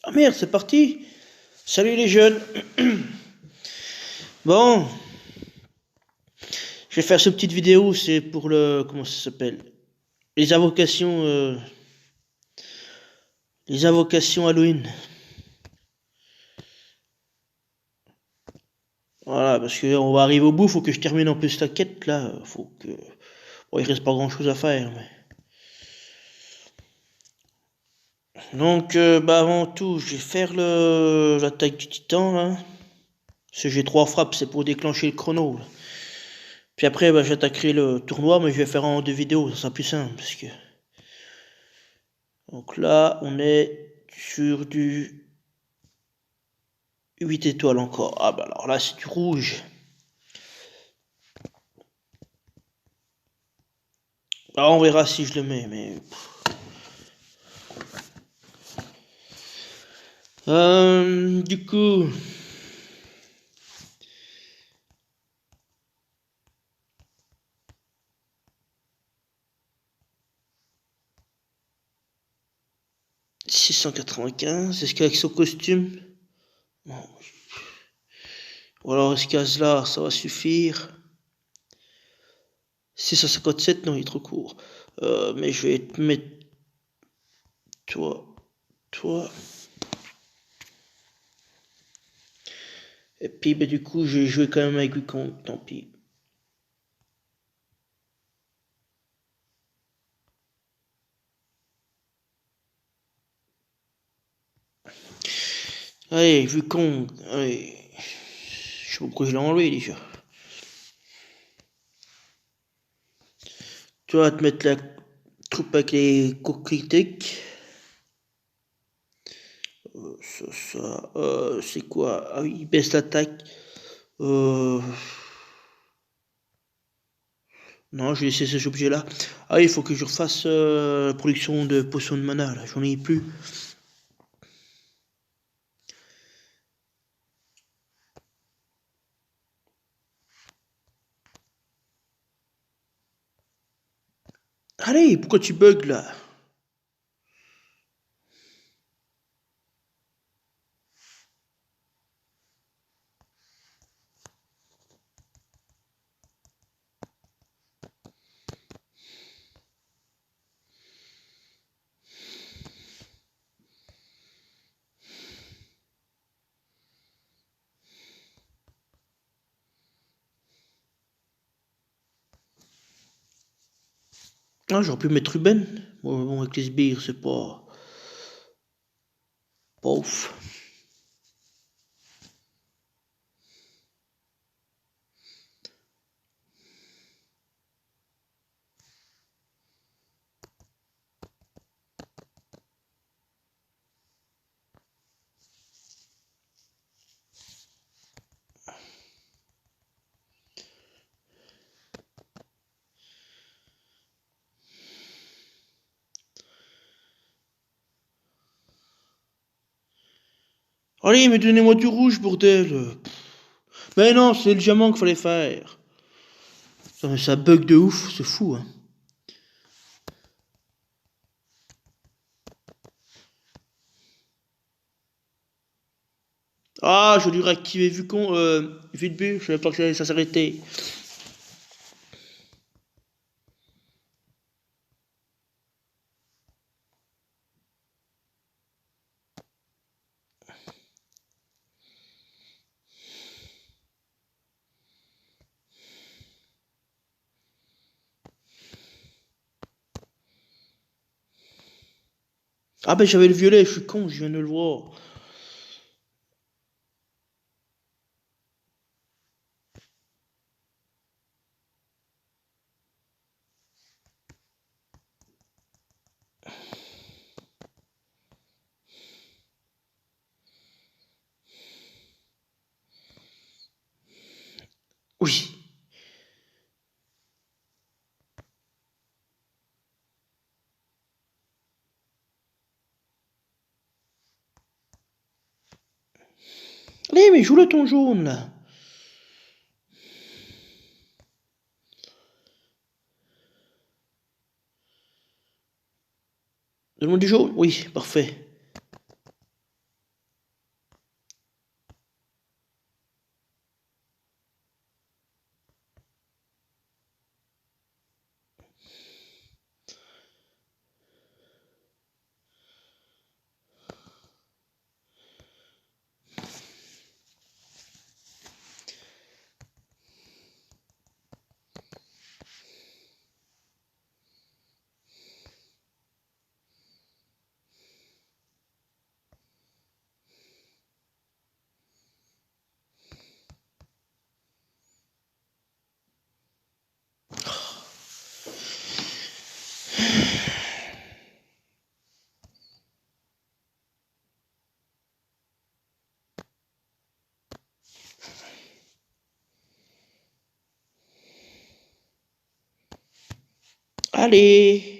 Ah merde, c'est parti. Salut les jeunes. Bon, je vais faire cette petite vidéo, c'est pour le... Comment ça s'appelle? Les invocations... les invocations Halloween. Voilà, parce que on va arriver au bout, faut que je termine un peu cette quête là. Faut que... Bon, il reste pas grand chose à faire, mais... Donc, bah avant tout, je vais faire l'attaque du titan, là. Ce j'ai trois frappes, c'est pour déclencher le chrono, là. Puis après, bah, j'attaquerai le tournoi, mais je vais faire en deux vidéos, ça sera plus simple, parce que... Donc là, on est sur du 8 étoiles encore. Ah bah alors là, c'est du rouge. Ah, on verra si je le mets, mais... Du coup... 695, est-ce qu'avec son costume... Non. Ou alors est-ce qu'à là, ça va suffire? 657, non, il est trop court. Mais je vais te mettre... Toi... Toi... Et puis bah, du coup, je vais jouer quand même avec Wukong, tant pis. Allez, Wukong, allez... Je sais pas pourquoi je l'ai enlevé déjà. Tu vas te mettre la troupe avec les critiques. C'est quoi? Ah oui, il baisse l'attaque. Euh... Non, je vais laisser ces objets-là. Ah, il faut que je refasse la production de potions de mana, là. J'en ai plus. Allez, pourquoi tu bugs, là? Ah, j'aurais pu mettre Ruben. Bon, avec les sbires, c'est pas... Pas ouf. Allez, mais donnez-moi du rouge, bordel. Mais non, c'est le diamant qu'il fallait faire. Ça bug de ouf, c'est fou, hein. Ah, j'ai dû réactiver vu qu'on... vite bu, je savais pas que ça s'arrêtait. Ah ben j'avais le violet, je suis con, je viens de le voir. Oui. Allez, mais joue le ton jaune, là. Donne-moi du jaune. Oui, parfait. Allez.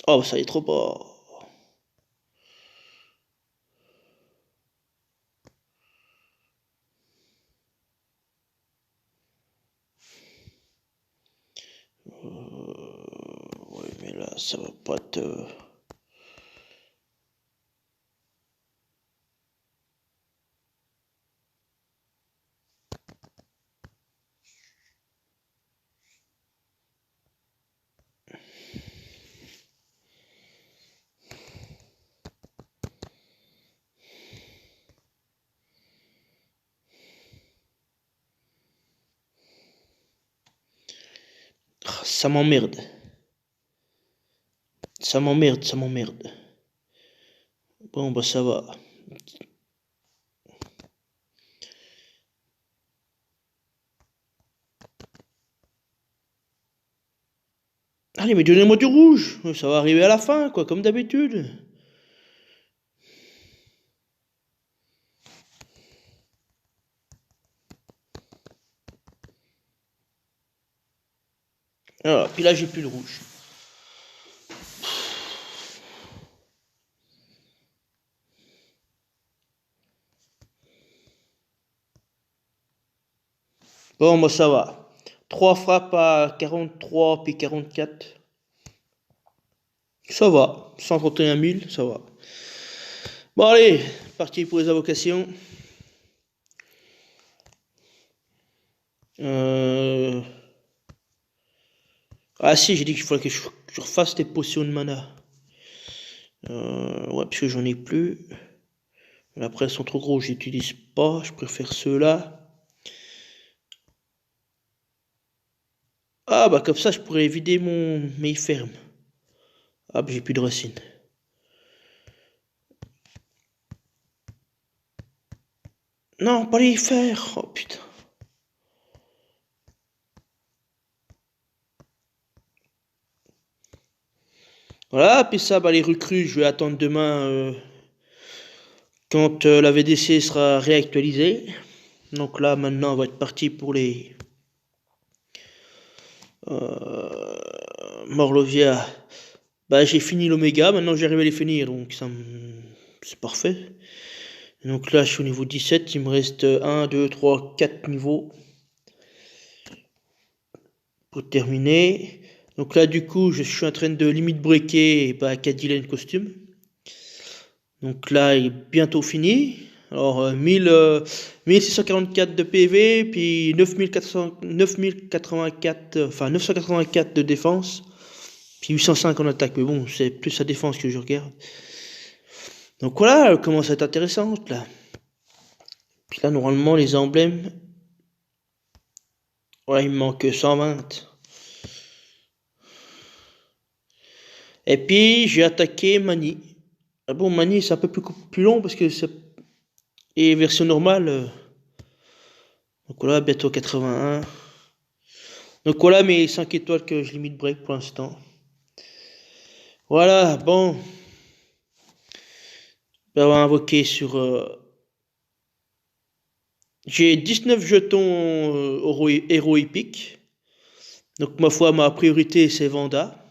Oh, ça est trop bas. Ouais, mais là, ça va pas te... Ça m'emmerde. Ça m'emmerde, ça m'emmerde. Bon, bah ça va. Allez, mais donnez-moi du rouge. Ça va arriver à la fin, quoi, comme d'habitude. Ah, puis là, j'ai plus le rouge. Bon, moi, ça va. 3 frappes à 43 puis 44. Ça va. 131 000, ça va. Bon, allez, parti pour les invocations. Euh... Ah si, j'ai dit qu'il fallait que je refasse des potions de mana. Ouais, puisque j'en ai plus. Après, elles sont trop gros, j'utilise pas. Je préfère ceux-là. Ah, bah comme ça, je pourrais vider mes fermes. Ah, bah j'ai plus de racines. Non, pas les faire. Oh putain. Voilà, puis ça, bah les recrues, je vais attendre demain quand la VDC sera réactualisée. Donc là, maintenant, on va être parti pour les Morlovia. Bah j'ai fini l'Oméga, maintenant j'arrive à les finir, donc c'est parfait. Donc là, je suis au niveau 17, il me reste 1, 2, 3, 4 niveaux pour terminer. Donc là, du coup, je suis en train de limite breaker bah, Cadillac costume. Donc là, il est bientôt fini. Alors, 1644 de PV, puis 9084, enfin 984 de défense, puis 805 en attaque. Mais bon, c'est plus sa défense que je regarde. Donc voilà, elle commence à être intéressante là. Puis là, normalement, les emblèmes, voilà, il me manque 120. Et puis, j'ai attaqué Mani. Ah bon, Mani, c'est un peu plus long parce que c'est... Et version normale, donc voilà, bientôt 81. Donc voilà mes 5 étoiles que je limite break pour l'instant. Voilà, bon. On va invoquer sur... J'ai 19 jetons héros épiques. Donc ma foi, ma priorité c'est Vanda.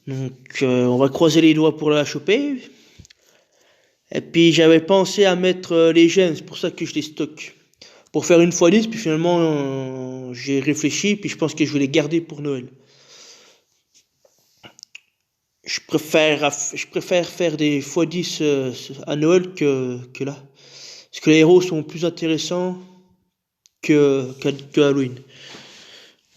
Donc on va croiser les doigts pour la choper. Et puis j'avais pensé à mettre les gemmes, c'est pour ça que je les stocke. Pour faire une fois 10, puis finalement j'ai réfléchi, puis je pense que je vais les garder pour Noël. Je préfère faire des x10 à Noël que là. Parce que les héros sont plus intéressants que Halloween.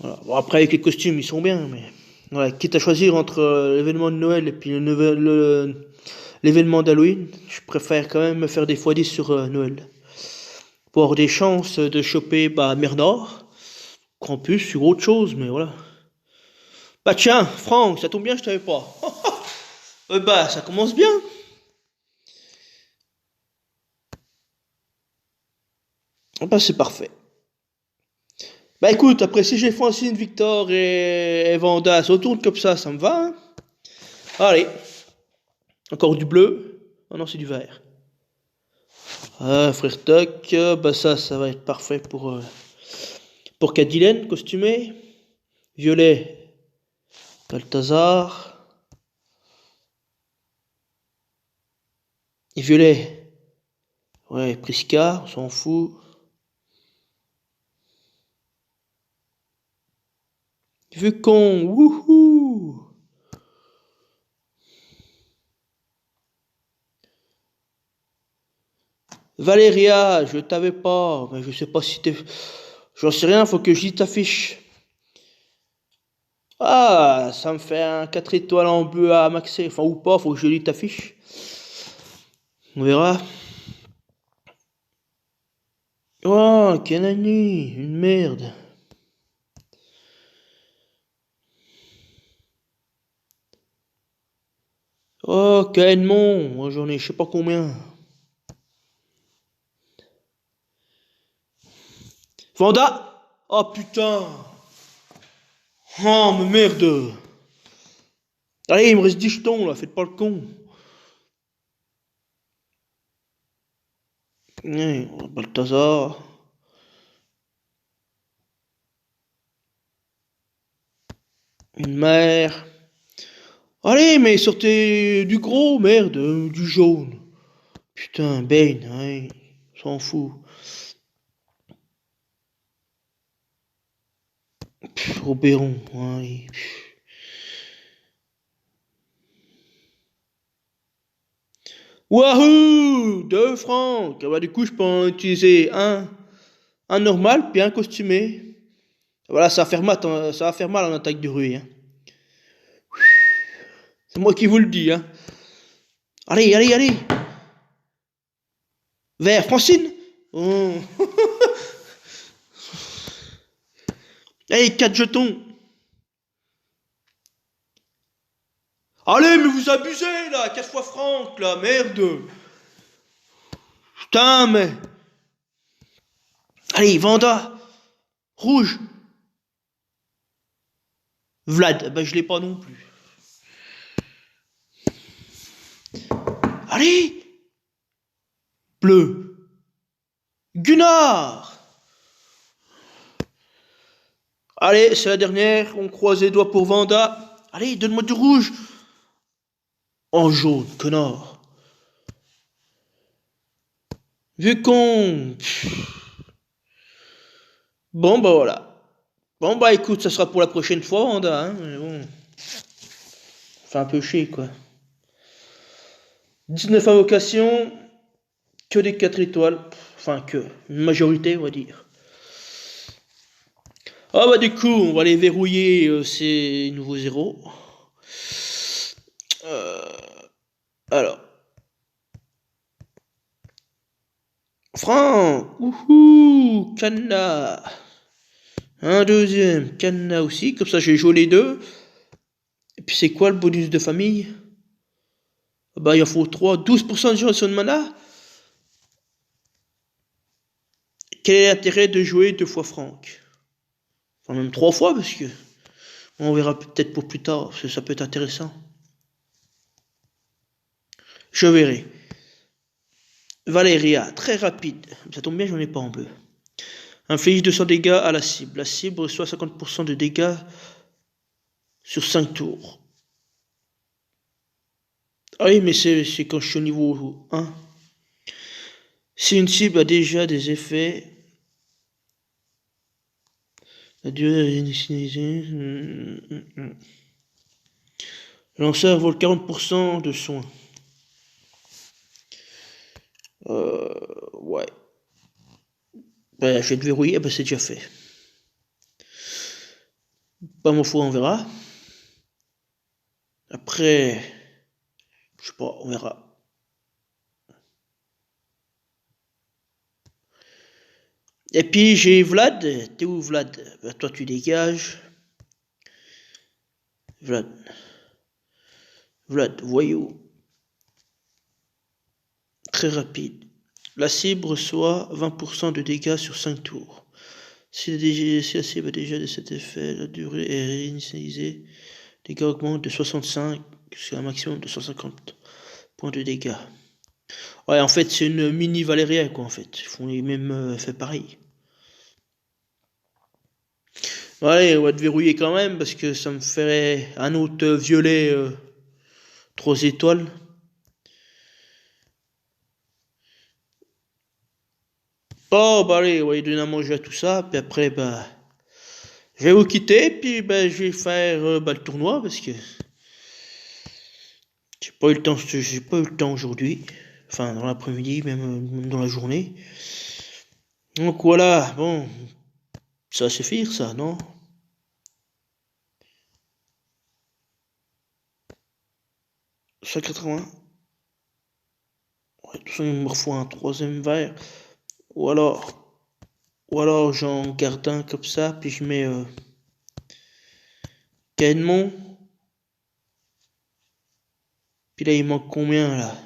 Voilà. Bon, après, avec les costumes, ils sont bien, mais voilà, quitte à choisir entre l'événement de Noël et puis l'événement d'Halloween, je préfère quand même me faire des x10 sur Noël. Pour avoir des chances de choper bah, Mernor, Krampus sur autre chose, mais voilà. Bah tiens, Franck, ça tombe bien, je t'avais pas. Bah, ça commence bien. Bah, c'est parfait. Bah écoute, après si j'ai Francine, Victor et Vanda, ça tourne comme ça me va. Hein. Allez, encore du bleu. Oh non, c'est du vert. Ah, frère Toc, bah ça va être parfait pour Cadilène, costumé. Violet, Balthazar. Et violet, ouais, Prisca, on s'en fout. Vu con, wouhou! Valéria, je t'avais pas, mais je sais pas si t'es. J'en sais rien, faut que j'y t'affiche. Ah, ça me fait un 4 étoiles en bleu à maxer. Enfin, ou pas, faut que je lis t'affiche. On verra. Oh, Kanani, une merde. Oh, Caedmon, moi j'en ai je sais pas combien. Vanda! Oh putain! Oh, mais merde! Allez, il me reste 10 jetons là, faites pas le con. Balthazar. Une mère. Allez, mais sortez du gros, merde, du jaune. Putain, Bane, ouais, s'en fout. Oberon, ouais. Wahoo! 2 francs! Ah bah, du coup, je peux en utiliser un normal, puis un costumé. Voilà, ça va faire mal en attaque de rue, hein. C'est moi qui vous le dis, hein. Allez, allez, allez! Vert, Francine! Oh. Allez, 4 jetons! Allez, mais vous abusez, là! 4 fois Franck, là, merde! Putain, mais... Allez, Vanda! Rouge! Vlad, bah je l'ai pas non plus. Allez! Bleu! Gunnar! Allez, c'est la dernière, on croise les doigts pour Vanda. Allez, donne-moi du rouge! En jaune, connard! Vu con! Bon, bah voilà. Bon, bah écoute, ça sera pour la prochaine fois, Vanda, hein, mais bon. Fait un peu chier, quoi. 19 invocations, que des 4 étoiles. Enfin, que. Une majorité, on va dire. Ah bah du coup, on va les verrouiller ces nouveaux zéros. Euh, alors. Franck! Wouhou! Canna! Un deuxième, Canna aussi, comme ça j'ai joué les deux. Et puis c'est quoi le bonus de famille? Ah bah il en faut 3, 12% de génération de mana. Quel est l'intérêt de jouer 2 fois Franck? Enfin même 3 fois parce que on verra peut-être pour plus tard, parce que ça peut être intéressant. Je verrai. Valéria, très rapide. Ça tombe bien, j'en ai pas en bleu. Inflige 200 dégâts à la cible. La cible reçoit 50% de dégâts sur 5 tours. Ah oui, mais c'est quand je suis au niveau 1. Si une cible a déjà des effets, la durée initialisée. Le lanceur vole 40% de soins. Ouais. Ben, je vais te verrouiller, ben c'est déjà fait. Pas mon foi, on verra. Après, je sais pas, on verra. Et puis j'ai Vlad. T'es où Vlad? Ben, toi tu dégages. Vlad. Vlad, voyou. Très rapide. La cible reçoit 20% de dégâts sur 5 tours. Si la cible a déjà de cet effet, la durée est réinitialisée. Les dégâts augmentent de 65 jusqu'à un maximum de 150 points de dégâts. Ouais, en fait, c'est une mini Valéria, quoi, en fait. Ils font les mêmes effets pareils. Allez, on va te verrouiller quand même, parce que ça me ferait un autre violet 3 étoiles. Oh, bah allez, on va lui donner à manger à tout ça, puis après, bah... Je vais vous quitter, puis bah, je vais faire le tournoi, parce que... J'ai pas eu le temps aujourd'hui. Enfin, dans l'après-midi, même dans la journée. Donc voilà, bon... Ça va suffire, ça, non? « 180. Ouais, de toute façon, il me refaut un troisième verre. Ou alors j'en garde un comme ça, puis je mets Caedmon. Puis là, il manque combien, là?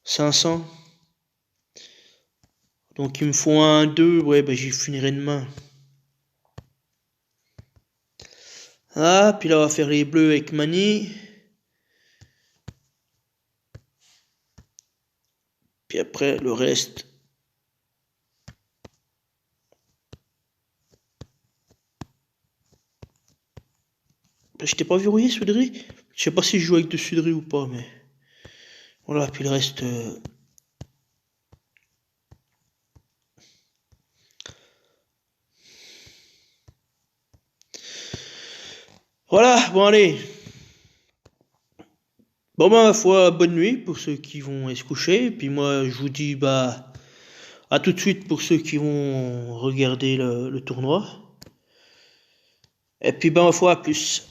500. Donc il me faut un 2, ouais, bah j'y finirai demain. Ah, puis là, on va faire les bleus avec Mani. Puis après, le reste. Bah, je t'ai pas verrouillé, Sudri? Je sais pas si je joue avec de Sudri ou pas, mais... Voilà, puis le reste... Voilà, bon allez. Bon bah ma foi, bonne nuit pour ceux qui vont aller se coucher. Puis moi, je vous dis bah à tout de suite pour ceux qui vont regarder le tournoi. Et puis bah ma foi, à plus.